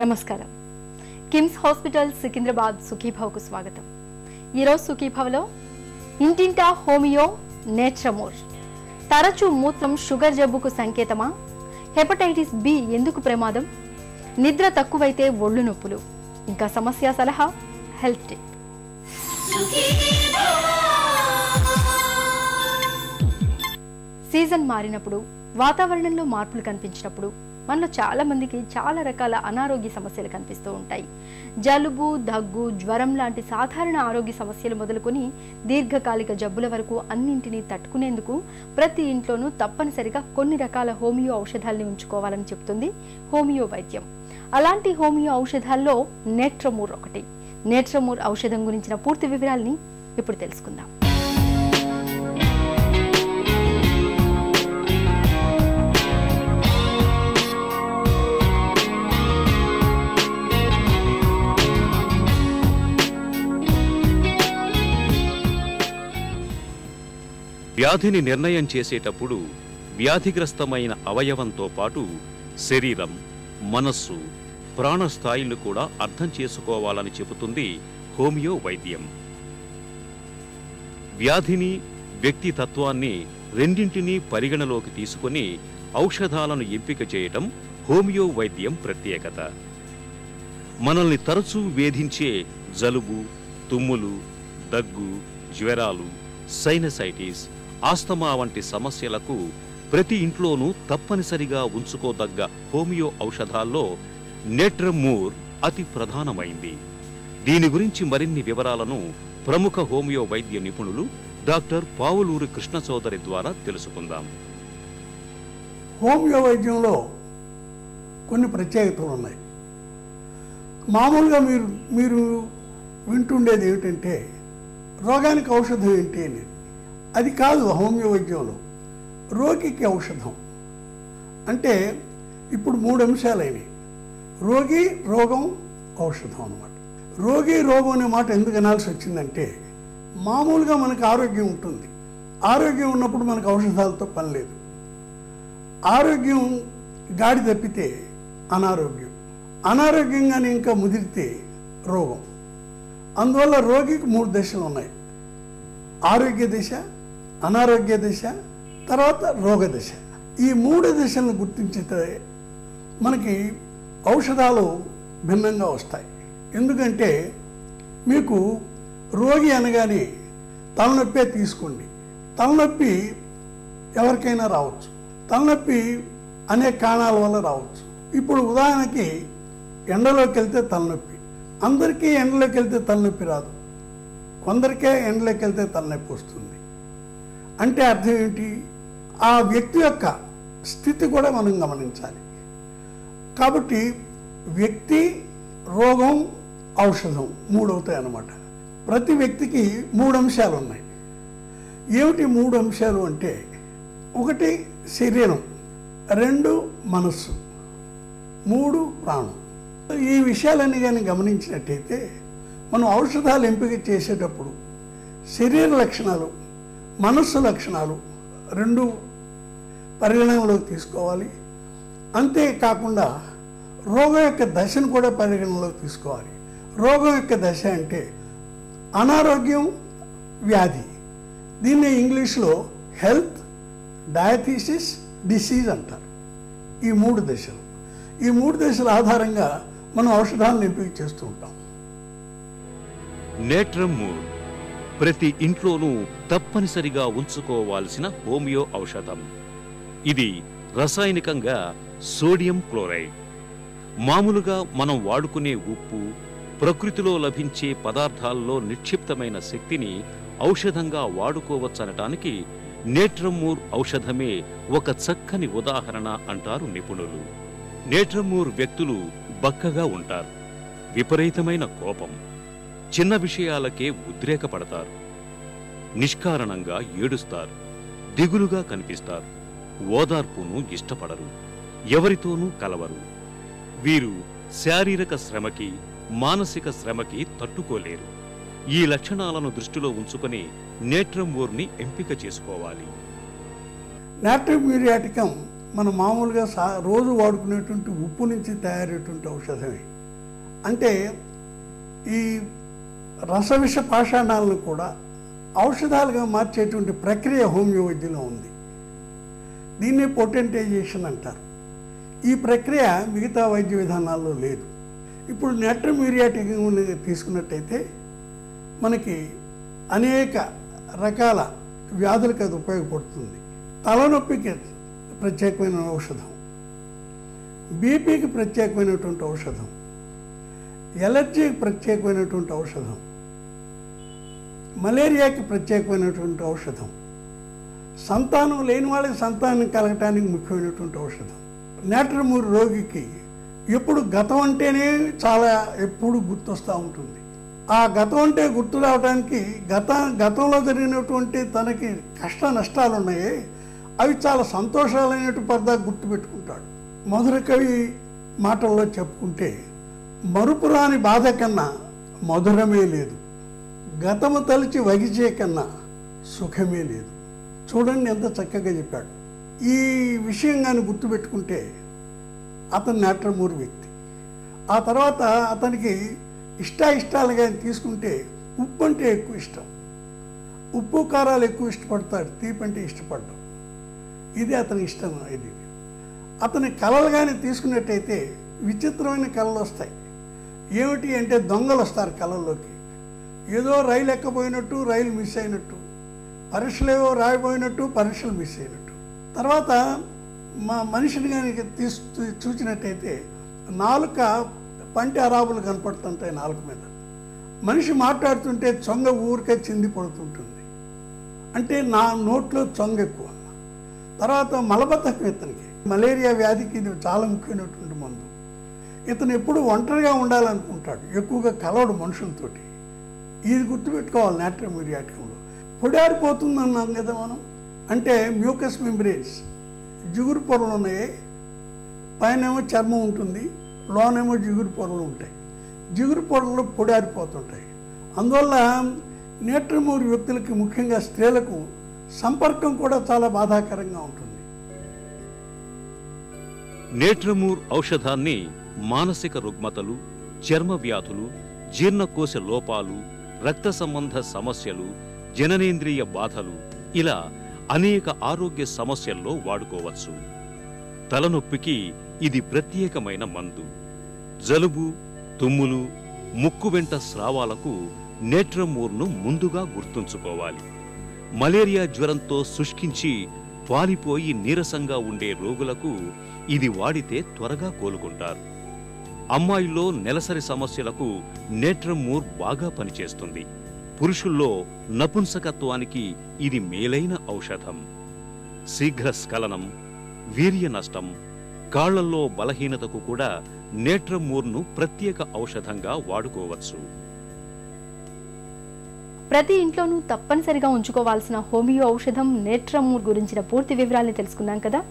నమస్కారం. కిమ్స్ హాస్పిటల్ సికింద్రాబాద్ సుఖీభావ్కు స్వాగతం. ఈరోజు సుఖీభావ్లో ఇంటింటా హోమియో నేట్రమోర్. తరచూ మూత్రం షుగర్ జబ్బుకు సంకేతమా? హెపటైటిస్ బి ఎందుకు ప్రమాదం? నిద్ర తక్కువైతే ఒళ్ళు నొప్పులు. ఇంకా సమస్య సలహా హెల్త్ టిప్. సీజన్ మారినప్పుడు, వాతావరణంలో మార్పులు కనిపించినప్పుడు మనలో చాలా మందికి చాలా రకాల అనారోగ్య సమస్యలు కనిపిస్తూ ఉంటాయి. జలుబు, దగ్గు, జ్వరం లాంటి సాధారణ ఆరోగ్య సమస్యలు మొదలుకొని దీర్ఘకాలిక జబ్బుల వరకు అన్నింటినీ తట్టుకునేందుకు ప్రతి ఇంట్లోనూ తప్పనిసరిగా కొన్ని రకాల హోమియో ఔషధాలని ఉంచుకోవాలని చెప్తుంది హోమియో వైద్యం. అలాంటి హోమియో ఔషధాల్లో నేట్రమోర్ ఒకటి. నేట్రమోర్ ఔషధం గురించిన పూర్తి వివరాలని ఇప్పుడు తెలుసుకుందాం. వ్యాధిని నిర్ణయం చేసేటప్పుడు వ్యాధిగ్రస్తమైన అవయవంతో పాటు శరీరం, మనస్సు, ప్రాణస్థాయిలు కూడా అర్థం చేసుకోవాలని చెబుతుంది హోమియో వైద్యం. వ్యాధిని, వ్యక్తితత్వాన్ని రెండింటినీ పరిగణలోకి తీసుకుని ఔషధాలను ఎంపిక చేయటం హోమియో వైద్యం ప్రత్యేకత. మనల్ని తరచూ వేధించే జలుబు, తుమ్ములు, దగ్గు, జ్వరాలు, సైనసైటిస్, ఆస్తమా వంటి సమస్యలకు ప్రతి ఇంట్లోనూ తప్పనిసరిగా ఉంచుకోదగ్గ హోమియో ఔషధాల్లో నేట్రమోర్ అతి ప్రధానమైంది. దీని గురించి మరిన్ని వివరాలను ప్రముఖ హోమియో వైద్య నిపుణులు డాక్టర్ పావులూరి కృష్ణ చౌదరి ద్వారా తెలుసుకుందాం. హోమియో వైద్యంలో కొన్ని ప్రత్యేకతలు ఉన్నాయి. మామూలుగా మీరు వింటుండేది ఏమిటంటే రోగానికి ఔషధం ఏంటి అనేది. అది కాదు హోమియో వైద్యంలో. రోగికి ఔషధం అంటే ఇప్పుడు 3 అంశాలైనవి: రోగి, రోగం, ఔషధం అన్నమాట. రోగి, రోగం అనే మాట ఎందుకు అనాల్సి వచ్చిందంటే, మామూలుగా మనకు ఆరోగ్యం ఉంటుంది. ఆరోగ్యం ఉన్నప్పుడు మనకు ఔషధాలతో పని లేదు. ఆరోగ్యం గాడి తప్పితే అనారోగ్యం, అనారోగ్యంగానే ఇంకా ముదిరితే రోగం. అందువల్ల రోగికి 3 దశలు ఉన్నాయి: ఆరోగ్య దశ, అనారోగ్య దశ, తర్వాత రోగ దశ. ఈ 3 దశలను గుర్తించితే మనకి ఔషధాలు భిన్నంగా వస్తాయి. ఎందుకంటే మీకు రోగి అనగానే తలనొప్పే తీసుకోండి. తలనొప్పి ఎవరికైనా రావచ్చు. తలనొప్పి అనేక కారణాల వల్ల రావచ్చు. ఇప్పుడు ఉదాహరణకి ఎండలోకి వెళ్తే తలనొప్పి. అందరికీ ఎండలోకి వెళ్తే తలనొప్పి రాదు. కొందరికే ఎండలోకి వెళ్తే తలనొప్పి వస్తుంది. అంటే అర్థం ఏంటి? ఆ వ్యక్తి యొక్క స్థితి కూడా మనం గమనించాలి. కాబట్టి వ్యక్తి, రోగం, ఔషధం 3 అవుతాయి అన్నమాట. ప్రతి వ్యక్తికి 3 అంశాలు ఉన్నాయి. ఏమిటి 3 అంశాలు అంటే, 1 శరీరం, 2 మనస్సు, 3 ప్రాణం. ఈ విషయాలన్నీ కానీ గమనించినట్టయితే మనం ఔషధాలు ఎంపిక చేసేటప్పుడు శరీర లక్షణాలు, మనస్సు లక్షణాలు 2 పరిగణనలోకి తీసుకోవాలి. అంతేకాకుండా రోగం యొక్క దశను కూడా పరిగణనలోకి తీసుకోవాలి. రోగం యొక్క దశ అంటే అనారోగ్యం, వ్యాధి. దీన్ని ఇంగ్లీష్లో హెల్త్, డయాథీసిస్, డిసీజ్ అంటారు. ఈ 3 దశలు. ఈ 3 దశల ఆధారంగా మనం ఔషధాలను ఎంపిక చేస్తూ ఉంటాం. నేట్రమోర్ ప్రతి ఇంట్లోనూ తప్పనిసరిగా ఉంచుకోవాల్సిన హోమియో ఔషధం. ఇది రసాయనికంగా సోడియం క్లోరైడ్. మామూలుగా మనం వాడుకునే ఉప్పు, ప్రకృతిలో లభించే పదార్థాల్లో నిక్షిప్తమైన శక్తిని ఔషధంగా వాడుకోవచ్చనటానికి నేట్రమోర్ ఔషధమే ఒక చక్కని ఉదాహరణ అంటారు నిపుణులు. నేట్రమోర్ వ్యక్తులు బక్కగా ఉంటారు, విపరీతమైన కోపం, చిన్న విషయాలకే ఉద్రేకపడతారు, నిష్కారణంగా ఏడుస్తారు, దిగులుగా కనిపిస్తారు, ఓదార్పును ఇష్టపడరు, ఎవరితోనూ కలవరు. వీరు శారీరక శ్రమకి, మానసిక శ్రమకి తట్టుకోలేరు. ఈ లక్షణాలను దృష్టిలో ఉంచుకొని నేట్రమోర్ని ఎంపిక చేసుకోవాలి. నాట్రిక్ మ్యూరియాటికం మన మామూలుగా రోజు వాడుకునేటువంటి ఉప్పు నుంచి తయారయ్యేటువంటి ఔషధమే. అంటే ఈ రసవిష పాషాణాలను కూడా ఔషధాలుగా మార్చేటువంటి ప్రక్రియ హోమియో వైద్యంలో ఉంది. దీన్నే పొటెంటైజేషన్ అంటారు. ఈ ప్రక్రియ మిగతా వైద్య విధానాల్లో లేదు. ఇప్పుడు నేట్రమ్ మ్యూరియాటిక్ తీసుకున్నట్టయితే మనకి అనేక రకాల వ్యాధులకు అది ఉపయోగపడుతుంది. తలనొప్పికి ప్రత్యేకమైన ఔషధం, బీపీకి ప్రత్యేకమైనటువంటి ఔషధం, ఎలర్జీకి ప్రత్యేకమైనటువంటి ఔషధం, మలేరియాకి ప్రత్యేకమైనటువంటి ఔషధం, సంతానం లేని వాళ్ళకి సంతానం కలగటానికి ముఖ్యమైనటువంటి ఔషధం. నేట్రమూర్ రోగికి ఎప్పుడు గతం అంటేనే చాలా ఎప్పుడు గుర్తొస్తూ ఉంటుంది. ఆ గతం అంటే గుర్తు రావడానికి గతంలో జరిగినటువంటి తనకి కష్ట నష్టాలు ఉన్నాయి, అవి చాలా సంతోషాలైనటువంటి పరదా గుర్తుపెట్టుకుంటాడు. మధుర కవి మాటల్లో చెప్పుకుంటే మరుపురాని బాధ కన్నా మధురమే లేదు, గతము తలిచి వగిచే కన్నా సుఖమే లేదు. చూడండి ఎంత చక్కగా చెప్పాడు. ఈ విషయం కానీ గుర్తుపెట్టుకుంటే అతను నేట్రమూర్ వ్యక్తి. ఆ తర్వాత అతనికి ఇష్టాలు కానీ తీసుకుంటే ఉప్పు అంటే ఎక్కువ ఇష్టం, ఉప్పు కారాలు ఎక్కువ ఇష్టపడతాడు, తీపి అంటే ఇష్టపడ్డాడు. ఇది అతని ఇష్టం. ఇది అతని కళలు కానీ తీసుకున్నట్టయితే విచిత్రమైన కళలు వస్తాయి. ఏమిటి అంటే దొంగలు వస్తారు కళల్లోకి. ఏదో రైలు ఎక్కపోయినట్టు, రైలు మిస్ అయినట్టు, పరీక్షలు ఏవో రాయిపోయినట్టు, పరీక్షలు మిస్ అయినట్టు. తర్వాత మా మనిషిని కానీ చూసినట్టయితే నాలుక పంటి అరాబులు కనపడుతుంటాయి నాలుక మీద. మనిషి మాట్లాడుతుంటే చొంగ ఊరికే చింది పడుతుంటుంది, అంటే నా నోట్లో చొంగ ఎక్కువ. తర్వాత మలబద్ధకం ఇతనికి, మలేరియా వ్యాధికి ఇది చాలా ముఖ్యమైనటువంటి మందు. ఇతను ఎప్పుడు ఒంటరిగా ఉండాలనుకుంటాడు, ఎక్కువగా కలవడు మనుషులతోటి. ఇది గుర్తుపెట్టుకోవాలి. నేట్రమ్ మ్యూరియాటికంలో పొడారిపోతుంది అన్నాం కదా మనం. అంటే మ్యూకస్ మెంబ్రేన్స్, జిగురు పొరలు ఉన్నాయి, పైనేమో చర్మం ఉంటుంది, లోనేమో జిగురు పొరలు ఉంటాయి. జిగురు పొరలు పొడారిపోతుంటాయి. అందువల్ల నేట్రమూర్ వ్యక్తులకి, ముఖ్యంగా స్త్రీలకు సంపర్కం కూడా చాలా బాధాకరంగా ఉంటుంది. నేట్రమూర్ ఔషధాన్ని మానసిక రుగ్మతలు, చర్మ వ్యాధులు, జీర్ణకోశ లోపాలు, రక్త సంబంధ సమస్యలు, జననేంద్రియ బాధలు, ఇలా అనేక ఆరోగ్య సమస్యల్లో వాడుకోవచ్చు. తలనొప్పికి ఇది ప్రత్యేకమైన మందు. జలుబు, తుమ్ములు, ముక్కు వెంట స్రావాలకు నేట్రమూర్ను ముందుగా గుర్తుంచుకోవాలి. మలేరియా జ్వరంతో శుష్కించి పాలిపోయి నీరసంగా ఉండే రోగులకు ఇది వాడితే త్వరగా కోలుకుంటారు. అమ్మాయిల్లో నెలసరి సమస్యలకు నేట్రమూర్ బాగా పనిచేస్తుంది. పురుషుల్లో నపుంసకత్వానికి ఇది మేలైన ఔషధం. శీఘ్ర స్ఖలనం, వీర్య నష్టం, కాళ్లల్లో బలహీనతకు కూడా నేట్రమూర్ను ప్రత్యేక ఔషధంగా వాడుకోవచ్చు. ప్రతి ఇంట్లోనూ తప్పనిసరిగా ఉంచుకోవాల్సిన హోమియో ఔషధం నేట్రమూర్ గురించిన పూర్తి వివరాల్ని తెలుసుకున్నాం కదా.